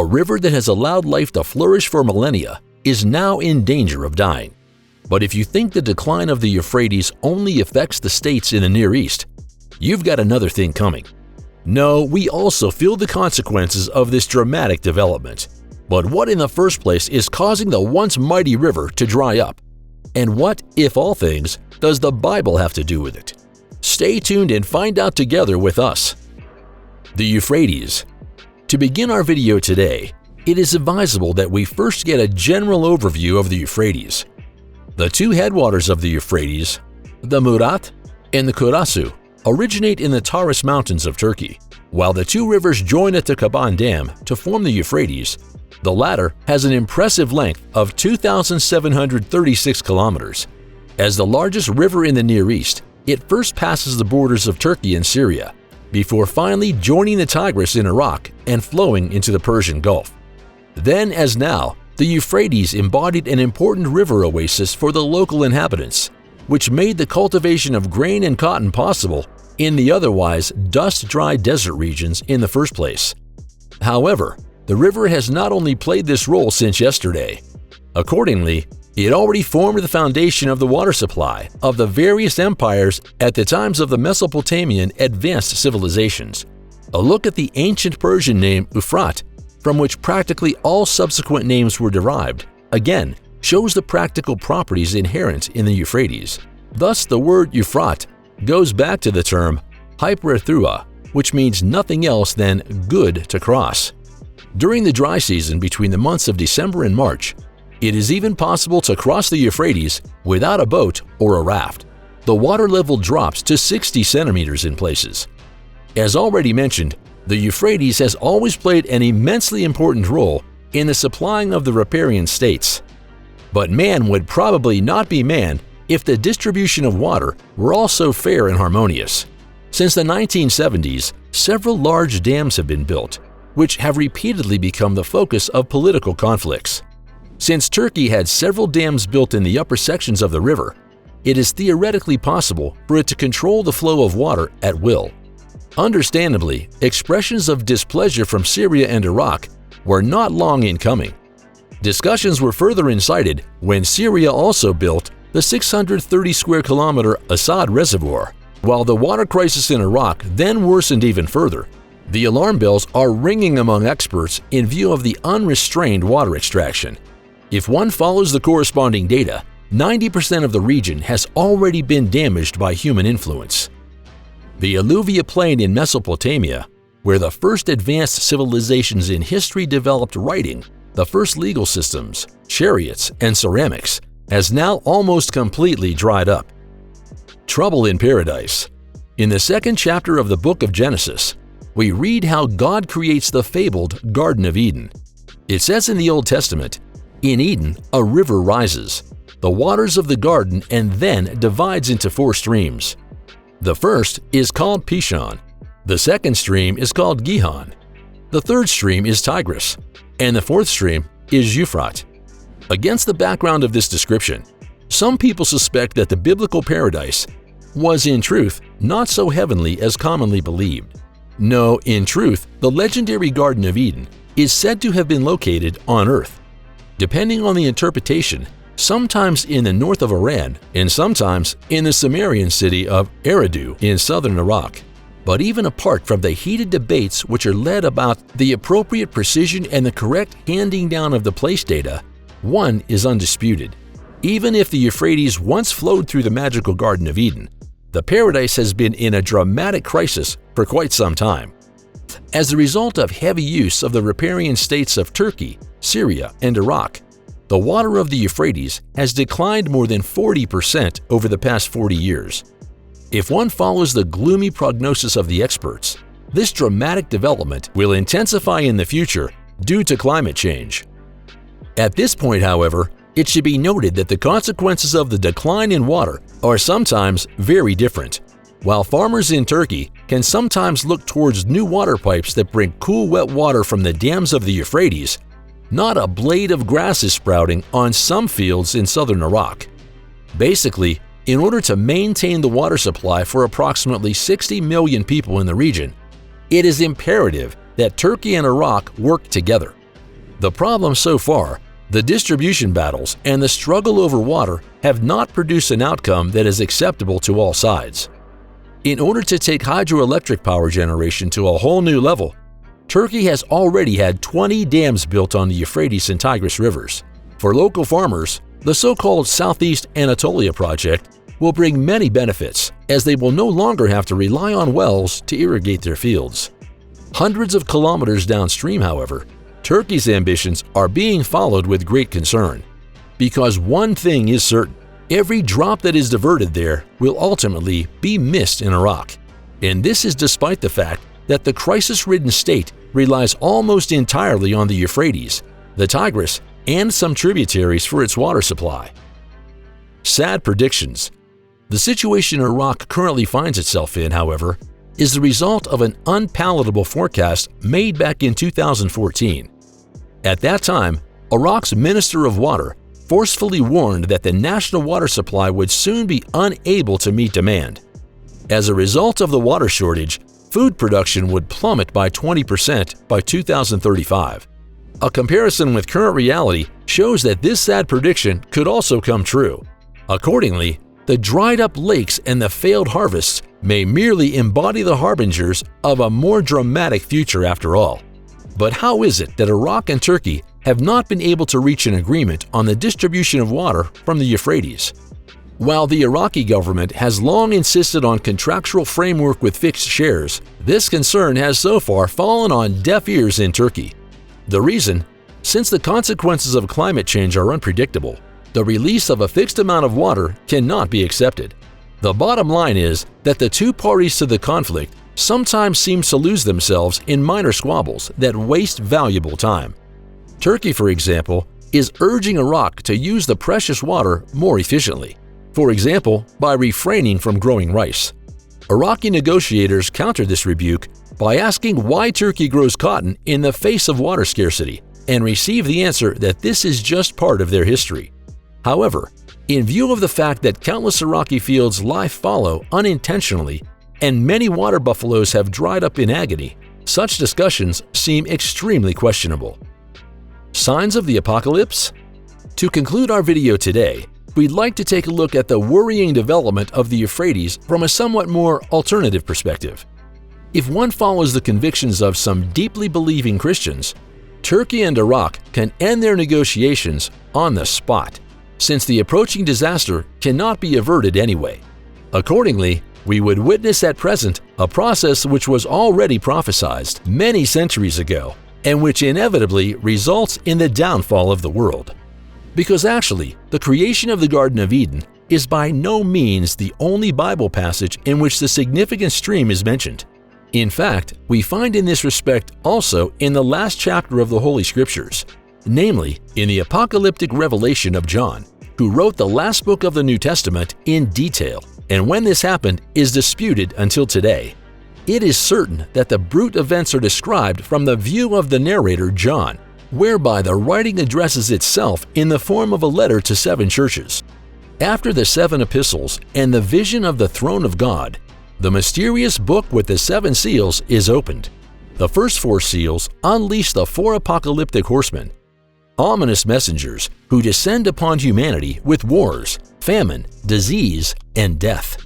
a river that has allowed life to flourish for millennia, is now in danger of dying. But if you think the decline of the Euphrates only affects the states in the Near East, you've got another thing coming. No, we also feel the consequences of this dramatic development. But what in the first place is causing the once mighty river to dry up? And what, if all things, does the Bible have to do with it? Stay tuned and find out together with us. The Euphrates. To begin our video today, it is advisable that we first get a general overview of the Euphrates. The two headwaters of the Euphrates, the Murat and the Kurasu, originate in the Taurus Mountains of Turkey, while the two rivers join at the Kaban Dam to form the Euphrates. The latter has an impressive length of 2,736 kilometers. As the largest river in the Near East, it first passes the borders of Turkey and Syria, before finally joining the Tigris in Iraq and flowing into the Persian Gulf. Then, as now, the Euphrates embodied an important river oasis for the local inhabitants, which made the cultivation of grain and cotton possible in the otherwise dust-dry desert regions in the first place. However, the river has not only played this role since yesterday. Accordingly, it already formed the foundation of the water supply of the various empires at the times of the Mesopotamian advanced civilizations. A look at the ancient Persian name Euphrates, from which practically all subsequent names were derived, again shows the practical properties inherent in the Euphrates. Thus, the word Euphrates goes back to the term hyperthua, which means nothing else than good to cross. During the dry season between the months of December and March, it is even possible to cross the Euphrates without a boat or a raft. The water level drops to 60 centimeters in places. As already mentioned, the Euphrates has always played an immensely important role in the supplying of the riparian states. But man would probably not be man if the distribution of water were also fair and harmonious. Since the 1970s, several large dams have been built, which have repeatedly become the focus of political conflicts. Since Turkey had several dams built in the upper sections of the river, it is theoretically possible for it to control the flow of water at will. Understandably, expressions of displeasure from Syria and Iraq were not long in coming. Discussions were further incited when Syria also built the 630 square kilometer Assad Reservoir, while the water crisis in Iraq then worsened even further. The alarm bells are ringing among experts in view of the unrestrained water extraction. If one follows the corresponding data, 90% of the region has already been damaged by human influence. The Alluvia Plain in Mesopotamia, where the first advanced civilizations in history developed writing, the first legal systems, chariots, and ceramics, has now almost completely dried up. Trouble in paradise. In the second chapter of the book of Genesis, we read how God creates the fabled Garden of Eden. It says in the Old Testament, "In Eden, a river rises, the waters of the garden, and then divides into 4 streams. The first is called Pishon, the second stream is called Gihon, the third stream is Tigris, and the fourth stream is Euphrates." Against the background of this description, some people suspect that the biblical paradise was in truth not so heavenly as commonly believed. No, in truth, the legendary Garden of Eden is said to have been located on earth. Depending on the interpretation, sometimes in the north of Iran and sometimes in the Sumerian city of Eridu in southern Iraq. But even apart from the heated debates which are led about the appropriate precision and the correct handing down of the place data, one is undisputed. Even if the Euphrates once flowed through the magical Garden of Eden, the paradise has been in a dramatic crisis for quite some time. As a result of heavy use of the riparian states of Turkey, Syria, and Iraq, the water of the Euphrates has declined more than 40% over the past 40 years. If one follows the gloomy prognosis of the experts, this dramatic development will intensify in the future due to climate change. At this point, however, it should be noted that the consequences of the decline in water are sometimes very different. While farmers in Turkey can sometimes look towards new water pipes that bring cool wet water from the dams of the Euphrates, not a blade of grass is sprouting on some fields in southern Iraq. Basically, in order to maintain the water supply for approximately 60 million people in the region, it is imperative that Turkey and Iraq work together. The problem so far, the distribution battles and the struggle over water have not produced an outcome that is acceptable to all sides. In order to take hydroelectric power generation to a whole new level, Turkey has already had 20 dams built on the Euphrates and Tigris rivers. For local farmers, the so-called Southeast Anatolia project will bring many benefits, as they will no longer have to rely on wells to irrigate their fields. Hundreds of kilometers downstream, however, Turkey's ambitions are being followed with great concern. Because one thing is certain, every drop that is diverted there will ultimately be missed in Iraq. And this is despite the fact that the crisis-ridden state relies almost entirely on the Euphrates, the Tigris, and some tributaries for its water supply. Sad predictions. The situation Iraq currently finds itself in, however, is the result of an unpalatable forecast made back in 2014. At that time, Iraq's Minister of Water forcefully warned that the national water supply would soon be unable to meet demand. As a result of the water shortage, food production would plummet by 20% by 2035. A comparison with current reality shows that this sad prediction could also come true. Accordingly, the dried-up lakes and the failed harvests may merely embody the harbingers of a more dramatic future after all. But how is it that Iraq and Turkey have not been able to reach an agreement on the distribution of water from the Euphrates? While the Iraqi government has long insisted on contractual framework with fixed shares, this concern has so far fallen on deaf ears in Turkey. The reason? Since the consequences of climate change are unpredictable, the release of a fixed amount of water cannot be accepted. The bottom line is that the two parties to the conflict sometimes seem to lose themselves in minor squabbles that waste valuable time. Turkey, for example, is urging Iraq to use the precious water more efficiently. For example, by refraining from growing rice. Iraqi negotiators countered this rebuke by asking why Turkey grows cotton in the face of water scarcity, and received the answer that this is just part of their history. However, in view of the fact that countless Iraqi fields lie fallow unintentionally and many water buffaloes have dried up in agony, such discussions seem extremely questionable. Signs of the apocalypse? To conclude our video today, we'd like to take a look at the worrying development of the Euphrates from a somewhat more alternative perspective. If one follows the convictions of some deeply believing Christians, Turkey and Iraq can end their negotiations on the spot, since the approaching disaster cannot be averted anyway. Accordingly, we would witness at present a process which was already prophesied many centuries ago, and which inevitably results in the downfall of the world. Because actually, the creation of the Garden of Eden is by no means the only Bible passage in which the significant stream is mentioned. In fact, we find in this respect also in the last chapter of the Holy Scriptures, namely in the apocalyptic revelation of John, who wrote the last book of the New Testament in detail, and when this happened is disputed until today. It is certain that the brute events are described from the view of the narrator John, whereby the writing addresses itself in the form of a letter to 7 churches. After the 7 epistles and the vision of the throne of God, the mysterious book with the 7 seals is opened. The first 4 seals unleash the 4 apocalyptic horsemen, ominous messengers who descend upon humanity with wars, famine, disease, and death.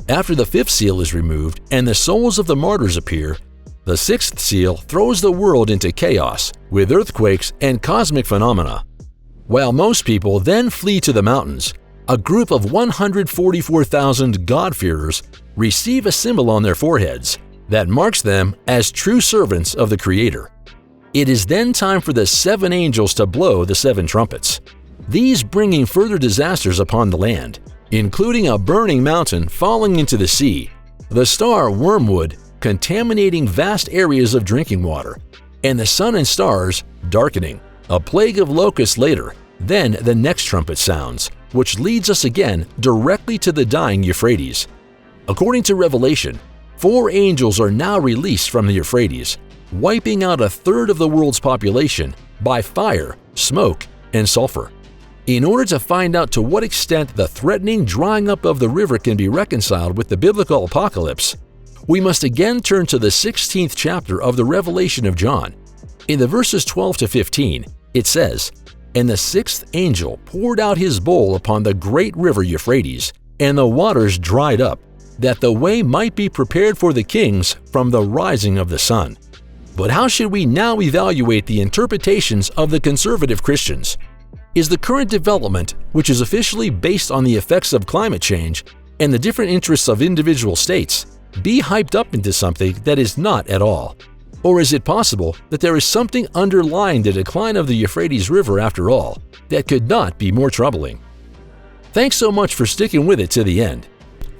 After the 5th seal is removed and the souls of the martyrs appear, the 6th seal throws the world into chaos with earthquakes and cosmic phenomena. While most people then flee to the mountains, a group of 144,000 God-fearers receive a symbol on their foreheads that marks them as true servants of the Creator. It is then time for the 7 angels to blow the 7 trumpets, these bringing further disasters upon the land, including a burning mountain falling into the sea, the star wormwood contaminating vast areas of drinking water, and the sun and stars darkening, a plague of locusts later. Then the next trumpet sounds, which leads us again directly to the dying Euphrates. According to Revelation, 4 angels are now released from the Euphrates, wiping out 1/3 of the world's population by fire, smoke, and sulfur. In order to find out to what extent the threatening drying up of the river can be reconciled with the biblical apocalypse, we must again turn to the 16th chapter of the Revelation of John. In the verses 12 to 15, it says, "And the sixth angel poured out his bowl upon the great river Euphrates, and the waters dried up, that the way might be prepared for the kings from the rising of the sun." But how should we now evaluate the interpretations of the conservative Christians? Is the current development, which is officially based on the effects of climate change and the different interests of individual states, be hyped up into something that is not at all? Or is it possible that there is something underlying the decline of the Euphrates River after all that could not be more troubling? Thanks so much for sticking with it to the end.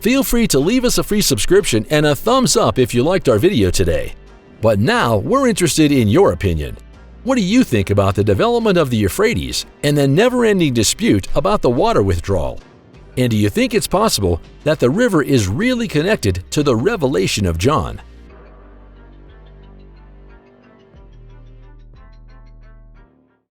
Feel free to leave us a free subscription and a thumbs up if you liked our video today. But now we're interested in your opinion. What do you think about the development of the Euphrates and the never-ending dispute about the water withdrawal? And do you think it's possible that the river is really connected to the revelation of John?